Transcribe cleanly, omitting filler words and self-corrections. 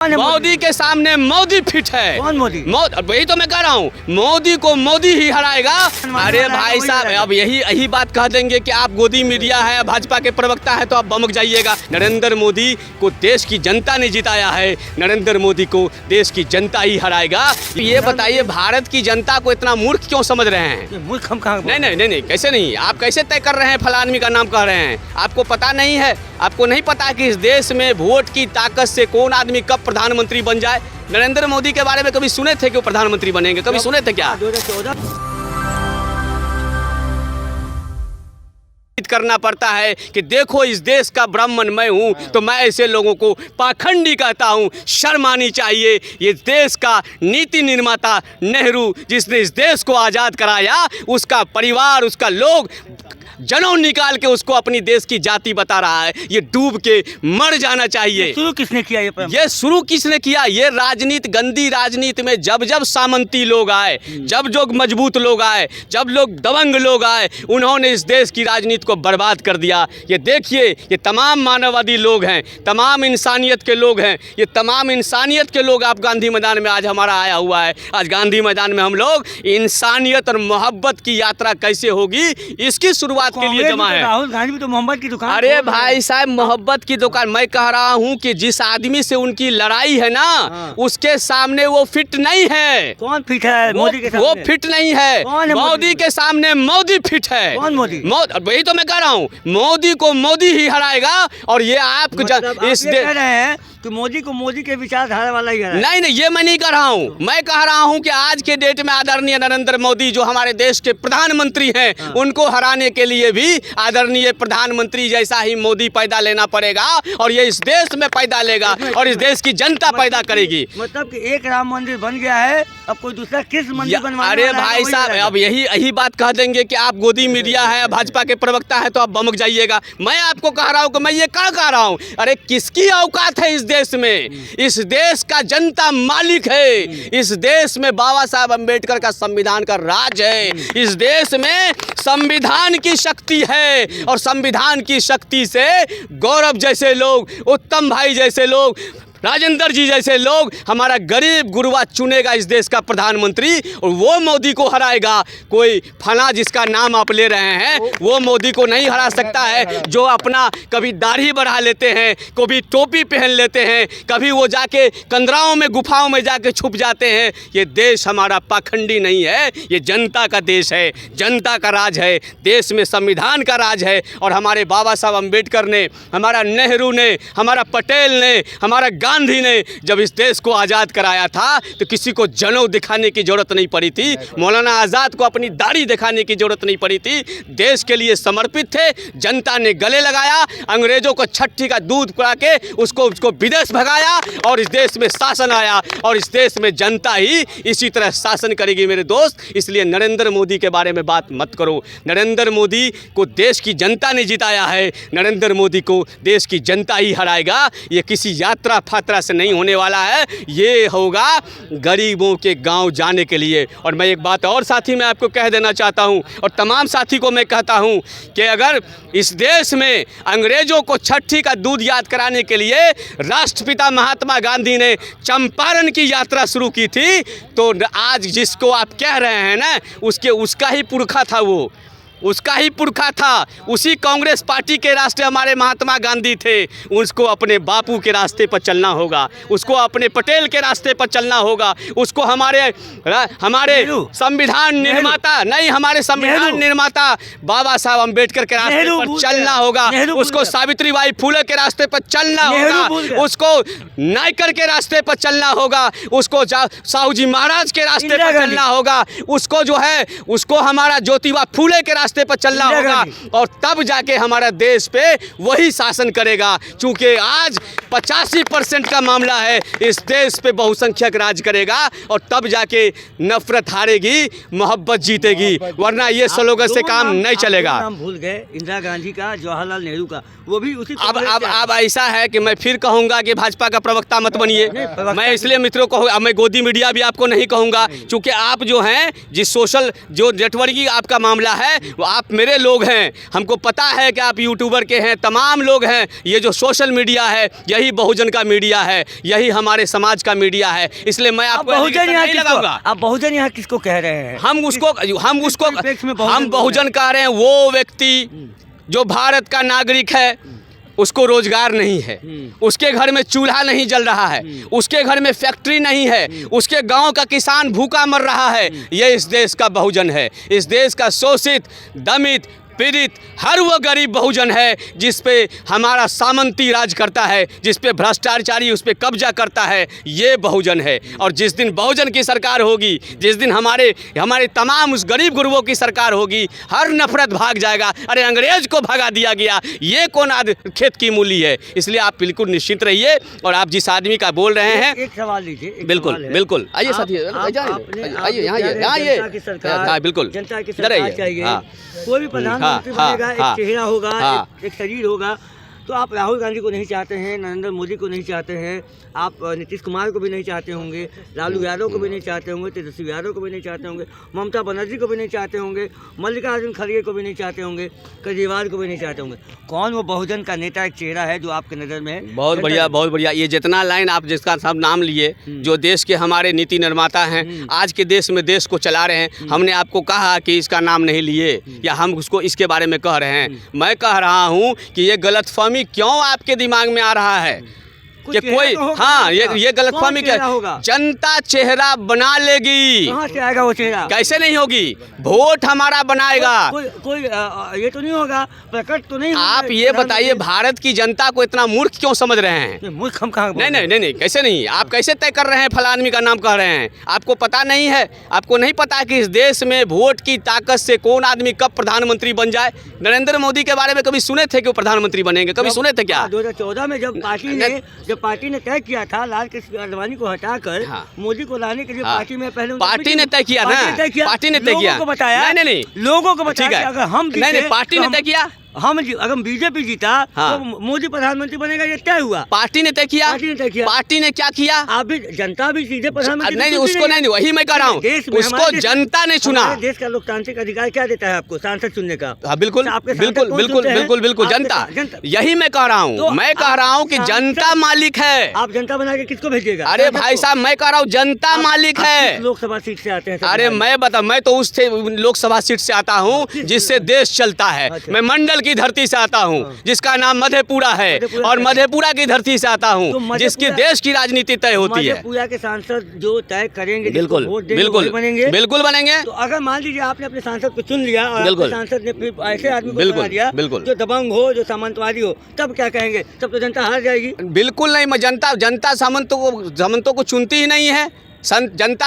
मोदी के सामने मोदी फिट है। कौन मोदी? वही तो मैं कह रहा हूँ, मोदी को मोदी ही हराएगा। अरे भाई साहब, अब यही बात कह देंगे कि आप गोदी मीडिया है, भाजपा के प्रवक्ता है, तो आप बमक जाइएगा। नरेंद्र मोदी को देश की जनता ने जिताया है, नरेंद्र मोदी को देश की जनता ही हराएगा। ये बताइए, भारत की जनता को इतना मूर्ख क्यों समझ रहे हैं? मूर्ख हम कहाँ? नहीं, कैसे नहीं? आप कैसे तय कर रहे हैं फला आदमी का नाम कह रहे हैं? आपको पता नहीं है? आपको नहीं पता कि इस देश में वोट की ताकत से कौन आदमी कब प्रधानमंत्री बन जाए? नरेंद्र मोदी के बारे में कभी सुने थे कि वो प्रधानमंत्री बनेंगे? कभी सुने थे क्या? 2014 करना पड़ता है कि देखो इस देश का ब्राह्मण मैं हूं, तो मैं ऐसे लोगों को पाखंडी कहता हूं। शर्म आनी चाहिए। ये देश का नीति निर्माता नेहरू, जिसने इस देश को आज़ाद कराया, उसका परिवार, उसका लोग जनों निकाल के उसको अपनी देश की जाति बता रहा है। ये डूब के मर जाना चाहिए। शुरू किसने किया ये शुरू किसने किया? ये राजनीति, गंदी राजनीति में जब सामंती लोग आए, जब मजबूत लोग आए, जब लोग दबंग लोग आए, उन्होंने इस देश की राजनीति को बर्बाद कर दिया। ये देखिए, ये तमाम मानववादी लोग हैं, तमाम इंसानियत के लोग हैं, ये तमाम इंसानियत के लोग आप गांधी मैदान में आज हमारा आया हुआ है। आज गांधी मैदान में हम लोग इंसानियत और मोहब्बत की यात्रा कैसे होगी, इसकी शुरुआत के लिए जमा है। राहुल गांधी भी तो मोहब्बत की दुकान। अरे भाई साहब, मोहब्बत की दुकान मैं कह रहा हूँ कि जिस आदमी से उनकी लड़ाई है ना, उसके सामने वो फिट नहीं है। कौन फिट है? मोदी के सामने वो फिट नहीं है। मोदी के सामने मोदी फिट है। कौन मोदी? वही तो मैं कह रहा हूँ, मोदी को मोदी ही हराएगा। और ये आप इस कह रहे हैं कि मोदी को मोदी के विचारधारा वाला ही है। नहीं, ये मैं नहीं कह रहा हूँ। मैं कह रहा हूँ कि आज के डेट में आदरणीय नरेंद्र मोदी जो हमारे देश के प्रधानमंत्री हैं, उनको हराने के लिए भी आदरणीय प्रधानमंत्री जैसा ही मोदी पैदा लेना पड़ेगा। और ये इस देश में पैदा लेगा और इस देश की जनता पैदा करेगी। मतलब कि एक राम मंदिर बन गया है, अब कोई दूसरा किस मंदिर बनवाने? अरे भाई साहब, अब यही बात कह देंगे कि आप गोदी मीडिया है, भाजपा के प्रवक्ता है, तो आप बमक जाइएगा। मैं आपको कह रहा हूँ कि मैं ये क्या कह रहा हूँ? अरे किसकी औकात है इस देश में? इस देश का जनता मालिक है। इस देश में बाबा साहब अम्बेडकर का संविधान का राज है। इस देश में संविधान की शक्ति है और संविधान की शक्ति से गौरव जैसे लोग, उत्तम भाई जैसे लोग, राजेंद्र जी जैसे लोग, हमारा गरीब गुरबा चुनेगा इस देश का प्रधानमंत्री और वो मोदी को हराएगा। कोई फला जिसका नाम आप ले रहे हैं, वो मोदी को नहीं हरा सकता है। जो अपना कभी दाढ़ी बढ़ा लेते हैं, कभी टोपी पहन लेते हैं, कभी वो जाके कंदराओं में, गुफाओं में जाके छुप जाते हैं। ये देश हमारा पाखंडी नहीं है, ये जनता का देश है, जनता का राज है। देश में संविधान का राज है। और हमारे बाबा साहब अम्बेडकर ने, हमारा नेहरू ने, हमारा पटेल ने, हमारा गांधी ने जब इस देश को आज़ाद कराया था, तो किसी को जनेऊ दिखाने की जरूरत नहीं पड़ी थी। मौलाना आज़ाद को अपनी दाढ़ी दिखाने की जरूरत नहीं पड़ी थी। देश के लिए समर्पित थे। जनता ने गले लगाया, अंग्रेजों को छट्टी का दूध पिला के उसको विदेश भगाया और इस देश में शासन आया। और इस देश में जनता ही इसी तरह शासन करेगी मेरे दोस्त। इसलिए नरेंद्र मोदी के बारे में बात मत करो। नरेंद्र मोदी को देश की जनता ने जिताया है, नरेंद्र मोदी को देश की जनता ही हराएगा। ये किसी यात्रा फात्रा से नहीं होने वाला है, ये होगा गरीबों के गांव जाने के लिए। और मैं एक बात और साथी मैं आपको कह देना चाहता हूं, और तमाम साथी को मैं कहता हूं कि अगर इस देश में अंग्रेजों को छट्टी का दूध याद कराने के लिए राष्ट्रपिता महात्मा गांधी ने चंपारण की यात्रा शुरू की थी, तो आज जिसको आप कह रहे हैं ना, उसका ही पुरखा था, वो उसका ही पुरखा था। उसी कांग्रेस पार्टी के रास्ते हमारे महात्मा गांधी थे। उसको अपने बापू के रास्ते पर चलना होगा, उसको अपने पटेल के रास्ते पर चलना होगा, उसको हमारे संविधान निर्माता नहीं, हमारे संविधान निर्माता बाबा साहब अम्बेडकर के रास्ते पर चलना होगा, उसको सावित्रीबाई फुले के रास्ते पर चलना होगा, उसको नायकर के रास्ते पर चलना होगा, उसको साहू जी महाराज के रास्ते पर चलना होगा, उसको जो है उसको हमारा ज्योतिबा फुले के पर चलना होगा। और तब जाके हमारा देश पे वही शासन करेगा। क्योंकि आज 85% का मामला है, इस देश पे बहुसंख्यक राज करेगा और तब जाके नफरत हारेगी, मोहब्बत जीतेगी। वरना ये स्लोगन से काम नहीं चलेगा। नाम भूल गए, इंदिरा गांधी का, जवाहरलाल नेहरू का, वो भी उसी। अब ऐसा है कि मैं फिर कहूंगा कि भाजपा का प्रवक्ता मत बनिए। मैं इसलिए मित्रों को, अब मैं गोदी मीडिया भी आपको नहीं कहूंगा, क्योंकि आप जो हैं, जिस सोशल जो नेटवर्किंग आपका मामला है, वो आप मेरे लोग हैं, हमको पता है कि आप यूट्यूबर के हैं, तमाम लोग हैं। ये जो सोशल मीडिया है यही बहुजन का मीडिया है, यही हमारे समाज का मीडिया है। इसलिए मैं आपको बहुजन यहाँ नहीं लगाऊंगा। आप बहुजन यहाँ किसको कह रहे हैं? हम बहुजन कह रहे हैं वो व्यक्ति जो भारत का नागरिक है, उसको रोजगार नहीं है, उसके घर में चूल्हा नहीं जल रहा है, उसके घर में फैक्ट्री नहीं है, उसके गांव का किसान भूखा मर रहा है। ये इस देश का बहुजन है। इस देश का शोषित, दमित, पीड़ित हर वो गरीब बहुजन है जिस पे हमारा सामंती राज करता है, जिस पे भ्रष्टाचारी उस पे कब्जा करता है, ये बहुजन है। और जिस दिन बहुजन की सरकार होगी, जिस दिन हमारे तमाम उस गरीब गुरुओं की सरकार होगी, हर नफरत भाग जाएगा। अरे अंग्रेज को भगा दिया गया, ये कौन खेत की मूली है। इसलिए आप बिल्कुल निश्चिंत रहिए। और आप जिस आदमी का बोल रहे हैं, एक सवाल लीजिए। बिल्कुल बिल्कुल आइए साथी, आइए यहाँ आइए, हाँ बिल्कुल, जनता की सरकार चाहिए। कोई भी प्रधानमंत्री बनेगा, एक चेहरा होगा, एक शरीर होगा। तो आप राहुल गांधी को नहीं चाहते हैं, नरेंद्र मोदी को नहीं चाहते हैं, आप नीतीश कुमार को भी नहीं चाहते होंगे, लालू यादव को भी नहीं चाहते होंगे, तेजस्वी यादव को भी नहीं चाहते होंगे, ममता बनर्जी को भी नहीं चाहते होंगे, मल्लिकार्जुन खड़गे को भी नहीं चाहते होंगे, केजरीवाल को भी नहीं चाहते होंगे। कौन वो बहुजन का नेता, एक चेहरा है जो आपकी नज़र में है? बहुत बढ़िया, बहुत बढ़िया। ये जितना लाइन आप जिसका सब नाम लिए, जो देश के हमारे नीति निर्माता हैं, आज के देश में देश को चला रहे हैं, हमने आपको कहा कि इसका नाम नहीं लिए या हम उसको इसके बारे में कह रहे हैं। मैं कह रहा हूँ कि ये गलतफहमी क्यों आपके दिमाग में आ रहा है कि कोई, हाँ ये गलतफहमी क्या होगा? जनता चेहरा बना लेगी। कहाँ से आएगा वो चेहरा? कैसे नहीं होगी? वोट हमारा बनाएगा। कोई ये तो नहीं होगा, प्रकट तो नहीं। आप ये बताइए, भारत की जनता को इतना मूर्ख क्यों समझ रहे हैं? मूर्ख हम कहाँ? नहीं, कैसे नहीं? आप कैसे तय कर रहे हैं फला आदमी का नाम कह रहे हैं? आपको पता नहीं है? आपको नहीं पता कि इस देश में वोट की ताकत से कौन आदमी कब प्रधानमंत्री बन जाए? नरेंद्र मोदी के बारे में कभी सुने थे कि वो प्रधानमंत्री बनेंगे? कभी सुने थे क्या? 2014 में जब पार्टी ने तय किया था लाल कृष्ण आडवाणी को हटाकर मोदी को लाने के लिए, पार्टी में पहले पार्टी ने तय किया ना, पार्टी ने तय किया, बताया नहीं, लोगों को बताया अगर हम नहीं, पार्टी ने तय किया, अगर बीजेपी जीता तो मोदी प्रधानमंत्री बनेगा, ये तय हुआ। पार्टी ने तय किया। पार्टी ने क्या किया? आप भी, जनता भी सीधे प्रधानमंत्री नहीं, उसको नहीं, वही मैं कह रहा हूँ, उसको जनता ने चुना। देश का लोकतांत्रिक अधिकार क्या देता है आपको? सांसद चुनने का। बिल्कुल जनता, यही मैं कह रहा हूँ। मैं कह रहा हूँ कि जनता मालिक है। आप जनता बना के किसको भेजिएगा? अरे भाई साहब, मैं कह रहा हूँ जनता मालिक है। लोकसभा सीट से आते हैं? अरे मैं तो उस लोकसभा सीट से आता हूँ जिससे देश चलता है। मैं मंडल की धरती से आता हूँ जिसका नाम मधेपुरा है, और मधेपुरा की धरती से आता हूँ जिसकी देश की राजनीति तय होती है। मधेपुरा के सांसद जो तय करेंगे, बिल्कुल बनेंगे। तो अगर मान लीजिए आपने अपने सांसद को चुन लिया और सांसद ने फिर ऐसे आदमी को बना दिया जो दबंग हो, जो सामंतवादी हो, तब क्या कहेंगे? तब तो जनता हार जाएगी। बिल्कुल नहीं, जनता सामंतों को चुनती ही नहीं है। जनता